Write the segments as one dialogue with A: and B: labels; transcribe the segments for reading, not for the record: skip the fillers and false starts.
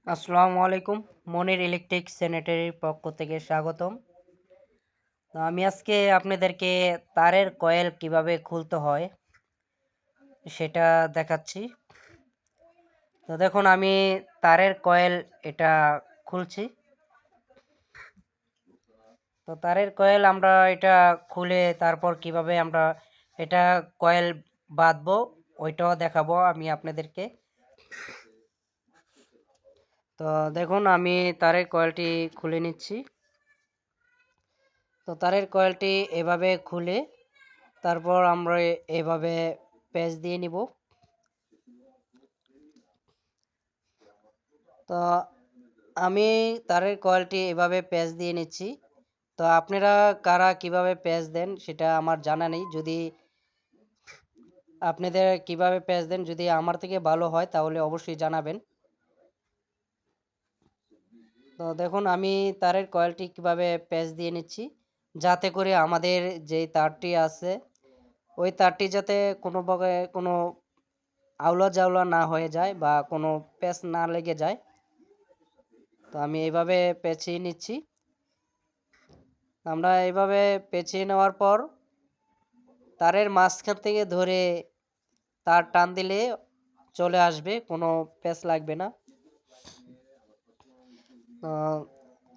A: আসসালামু আলাইকুম। মনির ইলেকট্রিক স্যানিটারির পক্ষ থেকে স্বাগতম। তো আমি আজকে আপনাদেরকে তারের কয়েল কিভাবে খুলতে হয় সেটা দেখাচ্ছি। তো দেখুন আমি তারের কয়েল এটা খুলছি। তো তারের কয়েল আমরা এটা খুলে তারপর কিভাবে আমরা এটা কয়েল বাঁধবো ওইটাও দেখাবো আমি আপনাদেরকে। তো দেখুন আমি তারের কয়েলটি খুলে নিচ্ছি। তো তারের কয়েলটি এভাবে খুলে তারপর আমরা এভাবে প্যাচ দিয়ে নিব। তো আমি তারের কয়েলটি এভাবে প্যাচ দিয়ে নিচ্ছি। তো আপনারা কারা কিভাবে প্যাচ দেন সেটা আমার জানা নেই। যদি আপনাদের কিভাবে প্যাচ দেন যদি আমার থেকে ভালো হয় তাহলে অবশ্যই জানাবেন। তো দেখুন আমি তারের কয়েলটি কিভাবে প্যাচ দিয়ে নিচ্ছি, যাতে করে আমাদের যে তারটি আছে ওই তারটি যাতে কোনোভাবে কোনো আউলা জাউলা না হয়ে যায় বা কোনো প্যাচ না লেগে যায়। তো আমি এইভাবে পেঁচিয়ে নিচ্ছি। আমরা এইভাবে পেঁচিয়ে নেওয়ার পর তারের মাঝখান থেকে ধরে তার টান দিলে চলে আসবে, কোনো প্যাচ লাগবে না।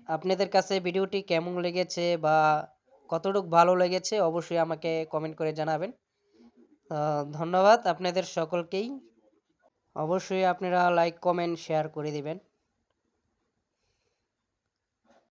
A: আপনাদের কাছে ভিডিওটি কেমন লেগেছে বা কতটুকু ভালো লেগেছে অবশ্যই আমাকে কমেন্ট করে জানাবেন। ধন্যবাদ আপনাদের সকলকেই। অবশ্যই আপনারা লাইক কমেন্ট শেয়ার করে দিবেন।